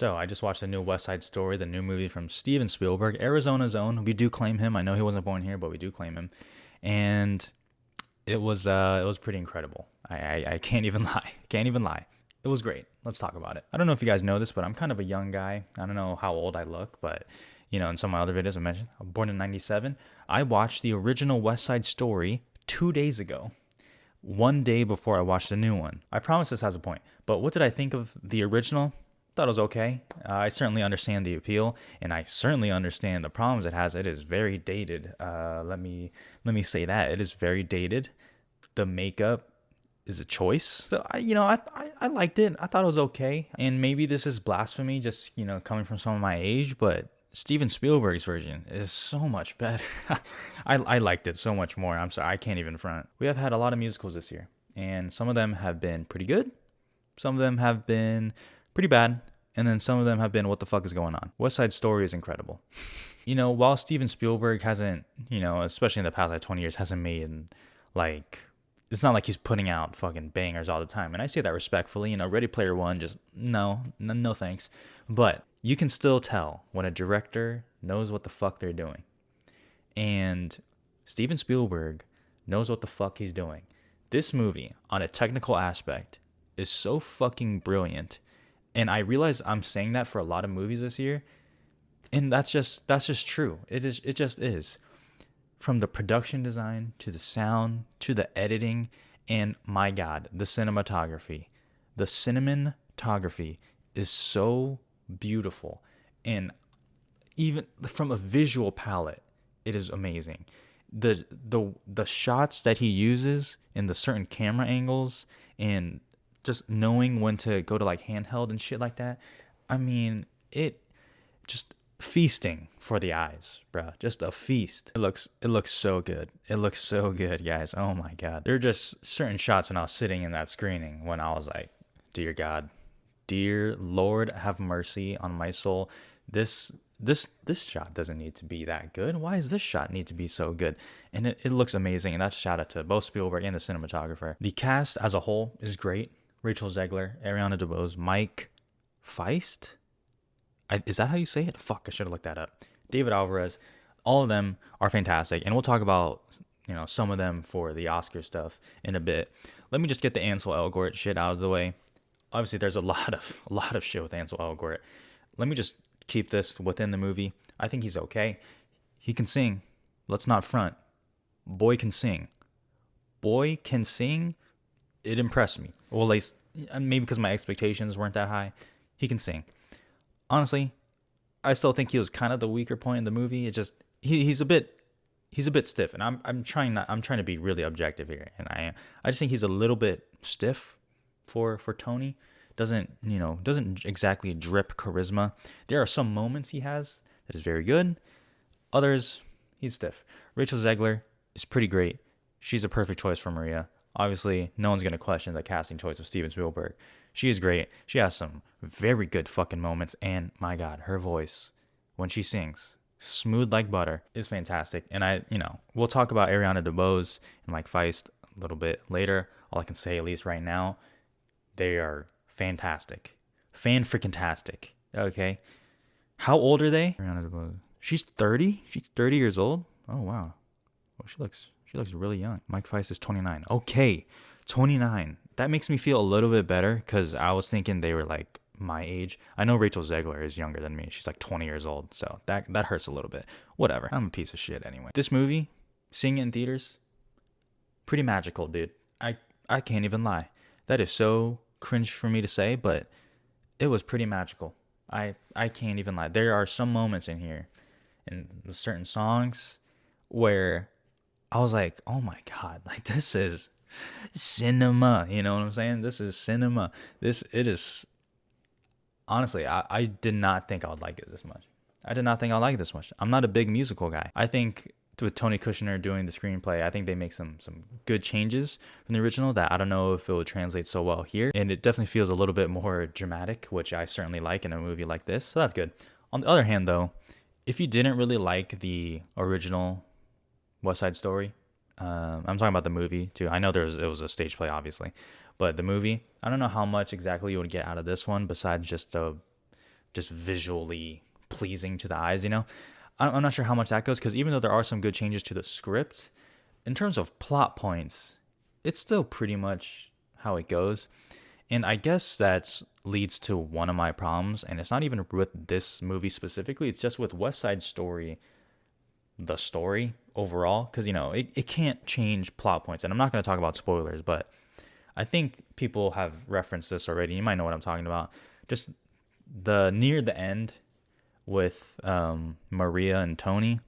So I just watched the new West Side Story, the new movie from Steven Spielberg, Arizona's own. We do claim him. I know he wasn't born here, but we do claim him. And it was pretty incredible. I can't even lie. Can't even lie. It was great. Let's talk about it. I don't know if you guys know this, but I'm kind of a young guy. I don't know how old I look, but in some of my other videos I mentioned, I'm born in 97. I watched the original West Side Story 2 days ago. One day before I watched the new one. I promise this has a point. But what did I think of the original? Thought it was okay. I certainly understand the appeal, and I certainly understand the problems it has. It is very dated. Let me say that it is very dated. The makeup is a choice. So I liked it. I thought it was okay. And maybe this is blasphemy, just coming from someone my age, but Steven Spielberg's version is so much better. I liked it so much more. I'm sorry, I can't even front. We have had a lot of musicals this year, and some of them have been pretty good. Some of them have been pretty bad. And then some of them have been, what the fuck is going on? West Side Story is incredible. While Steven Spielberg hasn't, especially in the past 20 years, hasn't made, it's not like he's putting out fucking bangers all the time. And I say that respectfully. Ready Player One, just no thanks. But you can still tell when a director knows what the fuck they're doing. And Steven Spielberg knows what the fuck he's doing. This movie, on a technical aspect, is so fucking brilliant. And I realize I'm saying that for a lot of movies this year. And that's just true. It just is. From the production design to the sound to the editing, and my God, the cinematography. The cinematography is so beautiful. And even from a visual palette, it is amazing. The shots that he uses in the certain camera angles and just knowing when to go to handheld and shit like that. I mean, it just feasting for the eyes, bro. Just a feast. It looks so good. It looks so good, guys. Oh my God. There are just certain shots when I was sitting in that screening when I was like, dear God, dear Lord, have mercy on my soul. This shot doesn't need to be that good. Why does this shot need to be so good? And it looks amazing. And that's shout out to both Spielberg and the cinematographer. The cast as a whole is great. Rachel Zegler, Ariana DeBose, Mike Feist. Is that how you say it? Fuck, I should have looked that up. David Alvarez. All of them are fantastic. And we'll talk about, some of them for the Oscar stuff in a bit. Let me just get the Ansel Elgort shit out of the way. Obviously, there's a lot of shit with Ansel Elgort. Let me just keep this within the movie. I think he's okay. He can sing. Let's not front. Boy can sing. Boy can sing. It impressed me. Well, at least maybe because my expectations weren't that high. He can sing. Honestly, I still think he was kind of the weaker point in the movie. It just he's a bit stiff, and I'm trying to be really objective here, and I am. I just think he's a little bit stiff for Tony. Doesn't exactly drip charisma. There are some moments he has that is very good. Others, he's stiff. Rachel Zegler is pretty great. She's a perfect choice for Maria. Obviously, no one's going to question the casting choice of Steven Spielberg. She is great. She has some very good fucking moments. And my God, her voice, when she sings, smooth like butter, is fantastic. And we'll talk about Ariana DeBose and Mike Feist a little bit later. All I can say, at least right now, they are fantastic. Fan-freaking-tastic. Okay? How old are they? Ariana DeBose. She's 30? She's 30 years old? Oh, wow. Well, she looks really young. Mike Feist is 29. Okay, 29. That makes me feel a little bit better because I was thinking they were my age. I know Rachel Zegler is younger than me. She's 20 years old, so that hurts a little bit. Whatever. I'm a piece of shit anyway. This movie, seeing it in theaters, pretty magical, dude. I can't even lie. That is so cringe for me to say, but it was pretty magical. I can't even lie. There are some moments in here, in certain songs, where I was like, oh my God, this is cinema. You know what I'm saying? This is cinema. It is, honestly, I did not think I would like it this much. I'm not a big musical guy. I think with Tony Kushner doing the screenplay, I think they make some good changes from the original that I don't know if it will translate so well here. And it definitely feels a little bit more dramatic, which I certainly like in a movie like this. So that's good. On the other hand, though, if you didn't really like the original West Side Story, I'm talking about the movie too. I know it was a stage play, obviously, but the movie, I don't know how much exactly you would get out of this one besides just the just visually pleasing to the eyes, you know? I'm not sure how much that goes, because even though there are some good changes to the script, in terms of plot points, it's still pretty much how it goes. And I guess that leads to one of my problems, and it's not even with this movie specifically, it's just with West Side Story, the story overall, because, you know, it can't change plot points. And I'm not going to talk about spoilers, but I think people have referenced this already. You might know what I'm talking about. Just the near the end with Maria and Tony,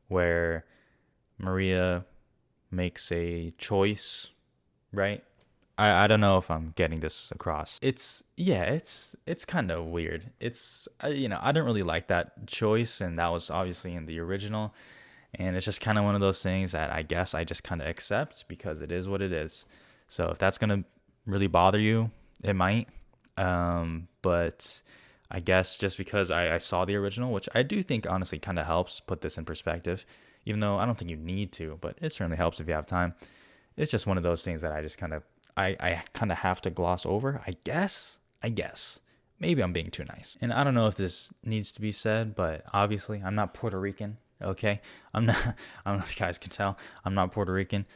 where Maria makes a choice, right? I don't know if I'm getting this across. It's kind of weird. It's you know, I didn't really like that choice, and that was obviously in the original, and it's just kind of one of those things that I guess I just kind of accept because it is what it is. So if that's gonna really bother you, it might. But I guess just because I saw the original, which I do think honestly kind of helps put this in perspective, even though I don't think you need to, but it certainly helps if you have time. It's just one of those things that I just I kind of have to gloss over, I guess. Maybe I'm being too nice. And I don't know if this needs to be said, but obviously I'm not Puerto Rican, okay? I'm not I don't know if you guys can tell. I'm not Puerto Rican.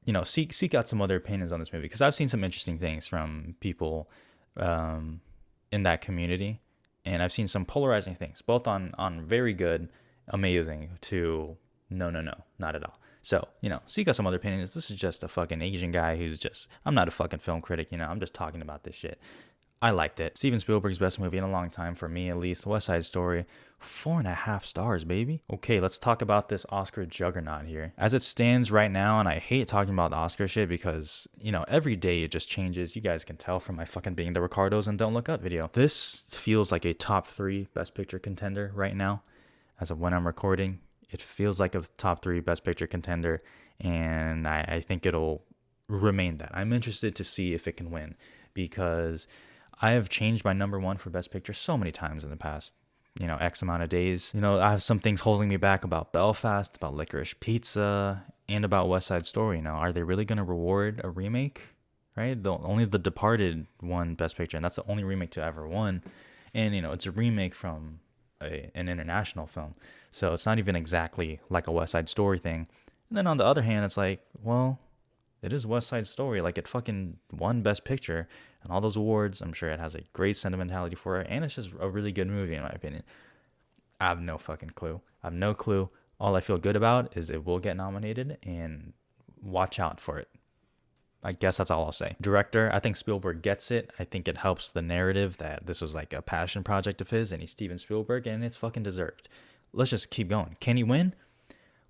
You know, seek out some other opinions on this movie, because I've seen some interesting things from people in that community, and I've seen some polarizing things, both on very good, amazing to no, not at all. So, you know, seek out some other opinions. This is just a fucking Asian guy who's just, I'm not a fucking film critic, you know, I'm just talking about this shit. I liked it. Steven Spielberg's best movie in a long time, for me at least. West Side Story, 4.5 stars, baby. Okay, let's talk about this Oscar juggernaut here. As it stands right now, and I hate talking about the Oscar shit because, you know, every day it just changes. You guys can tell from my fucking Being the Ricardos and Don't Look Up video. This feels like a top 3 Best Picture contender right now, as of when I'm recording. It feels like a top 3 Best Picture contender, and I think it'll remain that. I'm interested to see if it can win, because I have changed my number 1 for Best Picture so many times in the past, you know, X amount of days. You know, I have some things holding me back about Belfast, about Licorice Pizza, and about West Side Story. You know, are they really going to reward a remake? Right? Only The Departed won Best Picture, and that's the only remake to ever won. And, you know, it's a remake from an international film. So it's not even exactly like a West Side Story thing. And then on the other hand, it's like, well, it is West Side Story. Like, it fucking won Best Picture and all those awards. I'm sure it has a great sentimentality for it, and it's just a really good movie in my opinion. I have no fucking clue. I have no clue. All I feel good about is it will get nominated, and watch out for it. I guess that's all I'll say. Director, I think Spielberg gets it. I think it helps the narrative that this was like a passion project of his, and he's Steven Spielberg, and it's fucking deserved. Let's just keep going. Can he win?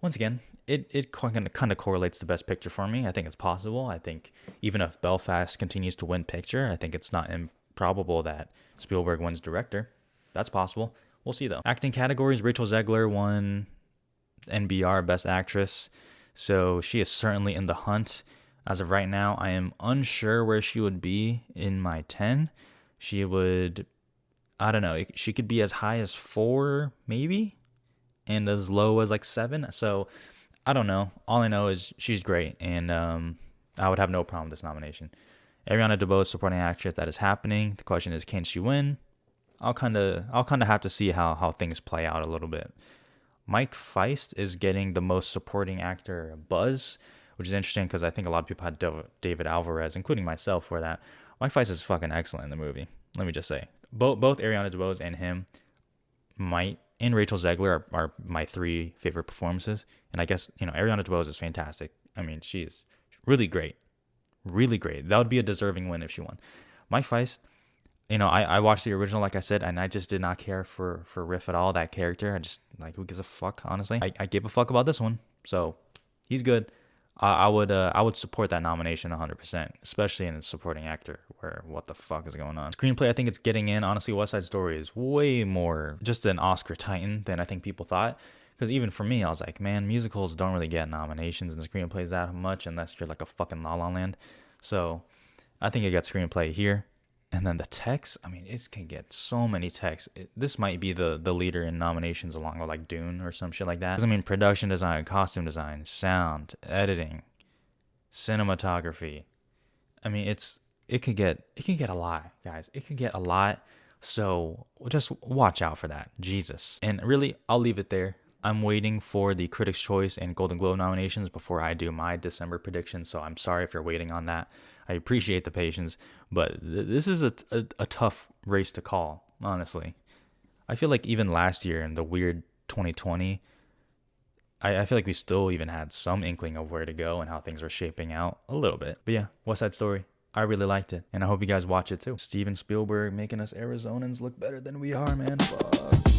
Once again, it kind of correlates to Best Picture for me. I think it's possible. I think even if Belfast continues to win Picture, I think it's not improbable that Spielberg wins Director. That's possible. We'll see, though. Acting categories, Rachel Zegler won NBR Best Actress, so she is certainly in the hunt. As of right now, I am unsure where she would be in my 10. She would, I don't know, she could be as high as 4, maybe, and as low as like 7. So I don't know. All I know is she's great, and I would have no problem with this nomination. Ariana DeBose, supporting actress, that is happening. The question is, can she win? I'll kind of have to see how things play out a little bit. Mike Feist is getting the most supporting actor buzz, which is interesting because I think a lot of people had David Alvarez, including myself, for that. Mike Feist is fucking excellent in the movie. Let me just say, both Ariana DeBose and him, and Rachel Zegler are my 3 favorite performances. And I guess, you know, Ariana DeBose is fantastic. I mean, she is really great, really great. That would be a deserving win if she won. Mike Feist, you know, I watched the original, like I said, and I just did not care for Riff at all. That character, I just, like, who gives a fuck? Honestly, I gave a fuck about this one, so he's good. I would support that nomination 100%, especially in a supporting actor, where what the fuck is going on. Screenplay, I think it's getting in. Honestly, West Side Story is way more just an Oscar titan than I think people thought. Because even for me, I was like, man, musicals don't really get nominations in screenplays that much unless you're like a fucking La La Land. So I think it got screenplay here. And then the text, I mean, it can get so many texts. This might be the leader in nominations along with like Dune or some shit like that. I mean, production design, costume design, sound, editing, cinematography. I mean, it could get a lot, guys. It could get a lot. So just watch out for that. Jesus. And really, I'll leave it there. I'm waiting for the Critics' Choice and Golden Globe nominations before I do my December predictions, so I'm sorry if you're waiting on that. I appreciate the patience, but this is a tough race to call, honestly. I feel like even last year in the weird 2020, I feel like we still even had some inkling of where to go and how things were shaping out a little bit. But yeah, West Side Story. I really liked it, and I hope you guys watch it too. Steven Spielberg making us Arizonans look better than we are, man. Fuck.